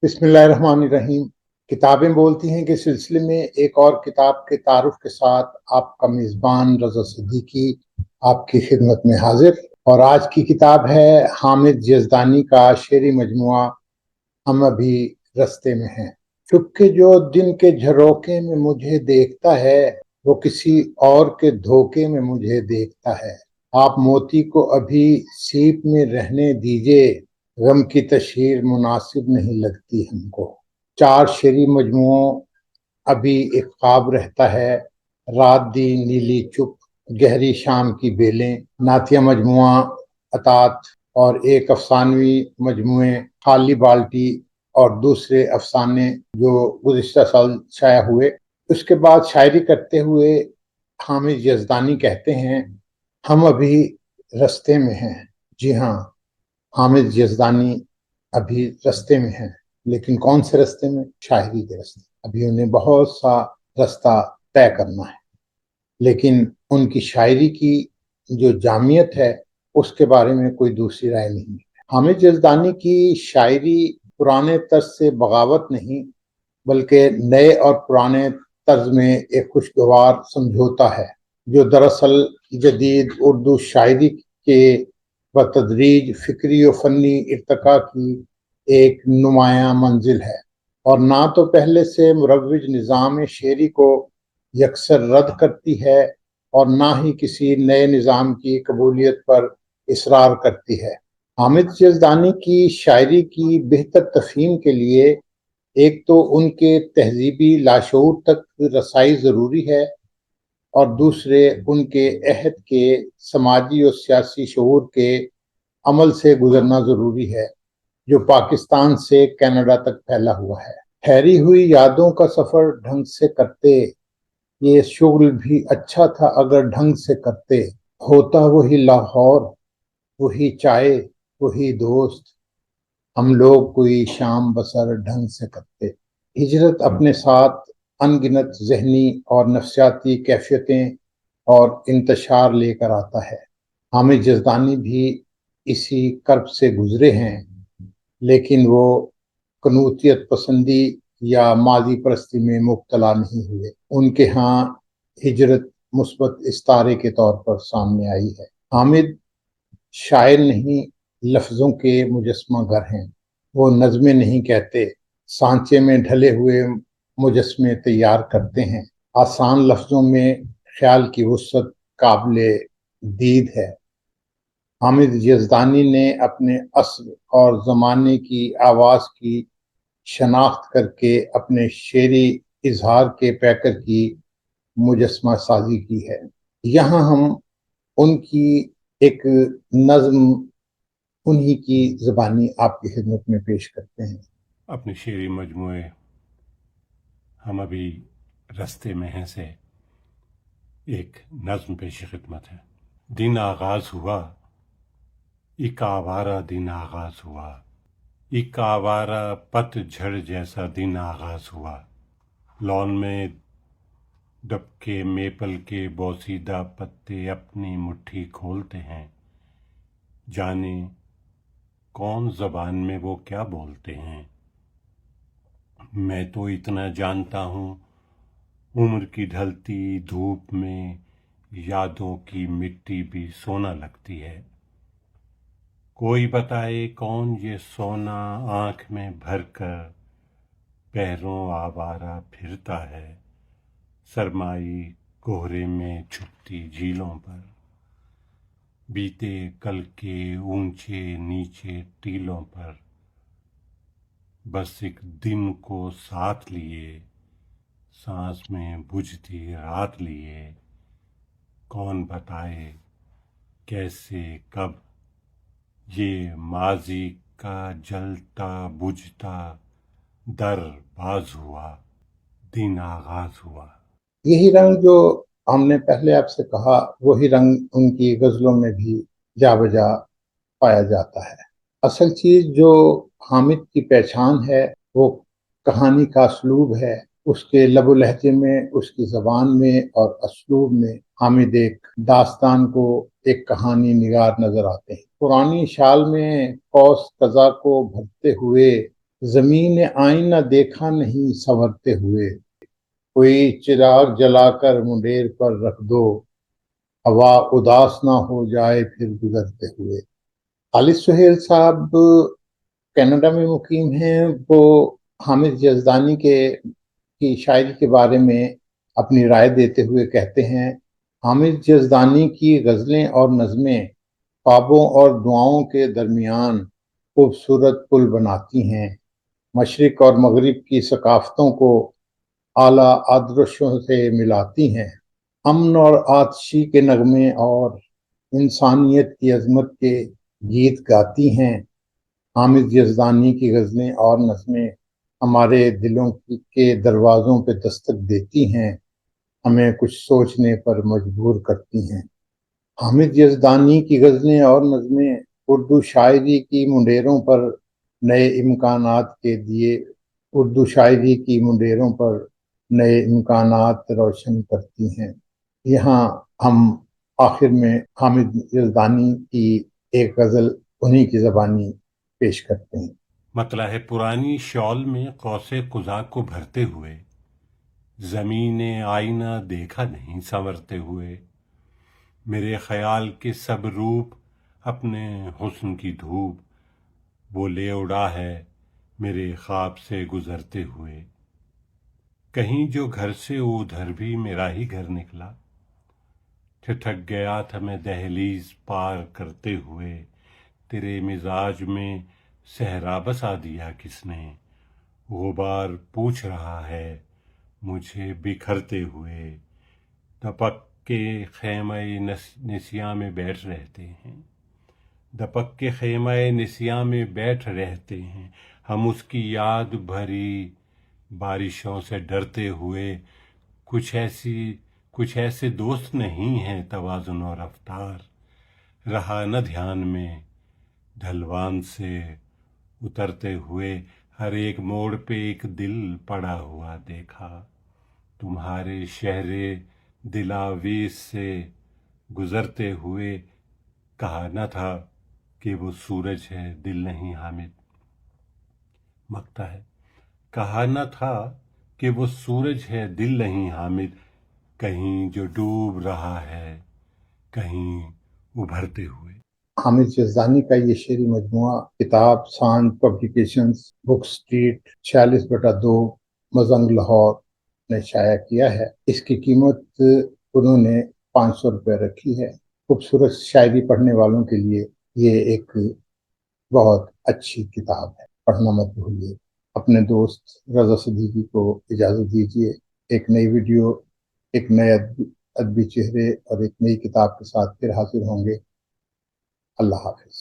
बिस्मिल्लाहिर्रहमानिर्रहीम। किताबें बोलती हैं कि सिलसिले में एक और किताब के तारुफ के साथ आपका मेज़बान रज़ा सिद्दीकी आपकी खिदमत में हाजिर। और आज की किताब है हामिद यज़दानी का शेरी मजमुआ हम अभी रस्ते में हैं। चुपके जो दिन के झरोखे में मुझे देखता है, वो किसी और के धोखे में मुझे देखता है। आप मोती को अभी सीप में रहने दीजिए, गम की तशहीर मुनासिब नहीं लगती हमको। चार शेरी मजमुओं अभी एक ख्वाब रहता है, रात दी नीली चुप, गहरी शाम की बेलें, नातिया मजमुआ अतात और एक अफसानवी मजमुए खाली बाल्टी और दूसरे अफसाने जो गुज़िश्ता साल शाया हुए। उसके बाद शायरी करते हुए हामिद यज़दानी कहते हैं, हम अभी रस्ते में हैं। जी हाँ, हामिद यज़दानी अभी रस्ते में हैं, लेकिन कौन से रस्ते में? शायरी के रस्ते। अभी उन्हें बहुत सा रास्ता तय करना है, लेकिन उनकी शायरी की जो जामियत है उसके बारे में कोई दूसरी राय नहीं है। हामिद यज़दानी की शायरी पुराने तर्ज से बगावत नहीं, बल्कि नए और पुराने तर्ज में एक खुशगवार समझौता है, जो दरअसल जदीद उर्दू शायरी के बतदरीज फिक्री और फनी इर्तका की एक नुमायां मंजिल है, और ना तो पहले से मुरव्वज निज़ाम शेरी को यकसर रद्द करती है और ना ही किसी नए निज़ाम की कबूलियत पर इसरार करती है। हामिद यज़दानी की शायरी की बेहतर तफ़हीम के लिए एक तो उनके तहजीबी लाशऊर तक रसाई ज़रूरी है, और दूसरे उनके अहद के समाजी और सियासी शऊर के अमल से गुजरना ज़रूरी है, जो पाकिस्तान से कनाडा तक फैला हुआ है। ठहरी हुई यादों का सफ़र ढंग से करते, ये शुगल भी अच्छा था अगर ढंग से करते। होता वही लाहौर, वही चाय, वही दोस्त, हम लोग कोई शाम बसर ढंग से करते। हिजरत अपने साथ अनगिनत जहनी और नफ्सियाती कैफियतें और इंतशार लेकर आता है। हामिद यज़दानी भी इसी कर्ब से गुजरे हैं, लेकिन वो कनूतियत पसंदी या माजी परस्ती में मुब्तला नहीं हुए। उनके यहाँ हिजरत मुस्बत इस्तारे के तौर पर सामने आई है। हामिद शायर नहीं, लफ्ज़ों के मुजस्मा गर हैं। वो नज़में नहीं कहते, सांचे में ढले हुए मुजस्मे तैयार करते हैं। आसान लफ्ज़ों में ख्याल की वुसअत काबिले दीद है। हामिद यज़दानी ने अपने अस्र और ज़माने की आवाज़ की शनाख्त करके अपने शेरी इजहार के पैकर की मुजस्मा साजी की है। यहाँ हम उनकी एक नज़म उन्हीं की ज़बानी आपकी खिदमत में पेश करते हैं। अपने शेरी मजमूए हम अभी रस्ते में हैं से एक नज़्म पेश खिदमत है। दिन आगाज़ हुआ, एक आवारा दिन आगाज़ हुआ, एक आवारा पतझड़ जैसा दिन आगाज़ हुआ। लॉन में दबके मेपल के बोसीदा पत्ते अपनी मुट्ठी खोलते हैं, जाने कौन ज़बान में वो क्या बोलते हैं। मैं तो इतना जानता हूँ, उम्र की ढलती धूप में यादों की मिट्टी भी सोना लगती है। कोई बताए कौन ये सोना आँख में भरकर पैरों आवारा फिरता है, सरमाई कोहरे में छुपती झीलों पर, बीते कल के ऊंचे नीचे टीलों पर। बस एक दिन को साथ लिए, सांस में बुझती रात लिए, कौन बताए कैसे कब ये माजी का जलता बुझता दर बाज हुआ, दिन आगाज हुआ। यही रंग जो हमने पहले आपसे कहा, वही रंग उनकी गज़लों में भी जा बजा पाया जाता है। असल चीज़ जो हामिद की पहचान है वो कहानी का असलूब है। उसके लबो लहजे में, उसकी ज़बान में और असलूब में हामिद एक दास्तान को, एक कहानी निगार नजर आते हैं। पुरानी शाल में कौस कज़ा को भरते हुए زمین آئینہ دیکھا نہیں سنورتے ہوئے، کوئی چراغ جلا کر منڈیر پر رکھ دو، ہوا اداس نہ ہو جائے پھر گزرتے ہوئے۔ خالد سہیل صاحب کینیڈا میں مقیم ہیں۔ وہ حامد یزدانی کی شاعری کے بارے میں اپنی رائے دیتے ہوئے کہتے ہیں، حامد یزدانی کی غزلیں اور نظمیں خوابوں اور دعاؤں کے درمیان خوبصورت پل بناتی ہیں، مشرق اور مغرب کی ثقافتوں کو اعلیٰ آدرشوں سے ملاتی ہیں، امن اور آتشی کے نغمے اور انسانیت کی عظمت کے گیت گاتی ہیں۔ حامد یزدانی کی غزلیں اور نظمیں ہمارے دلوں کے دروازوں پہ دستک دیتی ہیں، ہمیں کچھ سوچنے پر مجبور کرتی ہیں۔ حامد یزدانی کی غزلیں اور نظمیں اردو شاعری کی منڈیروں پر نئے امکانات کے دیے اردو شاعری کی منڈیروں پر نئے امکانات روشن کرتی ہیں۔ یہاں ہم آخر میں حامد یزدانی کی ایک غزل انہی کی زبانی پیش کرتے ہیں۔ مطلع ہے پرانی شال میں قوس قزح کو بھرتے ہوئے، زمین آئینہ دیکھا نہیں سنورتے ہوئے، میرے خیال کے سب روپ اپنے حسن کی دھوپ وہ لے اڑا ہے میرے خواب سے گزرتے ہوئے۔ کہیں جو گھر سے ادھر بھی میرا ہی گھر نکلا، ٹھٹک گیا تھا میں دہلیز پار کرتے ہوئے، تیرے مزاج میں صحرا بسا دیا کس نے، غبار پوچھ رہا ہے مجھے بکھرتے ہوئے، دپک کے خیمہ نسیاں میں بیٹھ رہتے ہیں، دپک کے خیمہ نسیاں میں بیٹھ رہتے ہیں ہم، اس کی یاد بھری بارشوں سے ڈرتے ہوئے، کچھ ایسے دوست نہیں ہیں توازن اور رفتار، رہا نہ دھیان میں ڈھلوان سے اترتے ہوئے، ہر ایک موڑ پہ ایک دل پڑا ہوا دیکھا، تمہارے شہر دلاویز سے گزرتے ہوئے، کہا نہ تھا کہ وہ سورج ہے دل نہیں حامد، مقطع ہے، کہا نہ تھا کہ وہ سورج ہے دل نہیں حامد، کہیں جو ڈوب رہا ہے کہیں ابھرتے ہوئے۔ حامد یزدانی کا یہ شعری مجموعہ کتاب سانج پبلیکیشنز بک سٹریٹ 46/2 مزنگ لاہور نے شائع کیا ہے۔ اس کی قیمت انہوں نے 500 روپے رکھی ہے۔ خوبصورت شاعری پڑھنے والوں کے لیے یہ ایک بہت اچھی کتاب ہے، پڑھنا مت بھولیے۔ اپنے دوست رضا صدیقی کو اجازت دیجیے۔ ایک نئی ویڈیو، ایک نئے ادبی چہرے اور ایک نئی کتاب کے ساتھ پھر حاضر ہوں گے۔ اللہ حافظ۔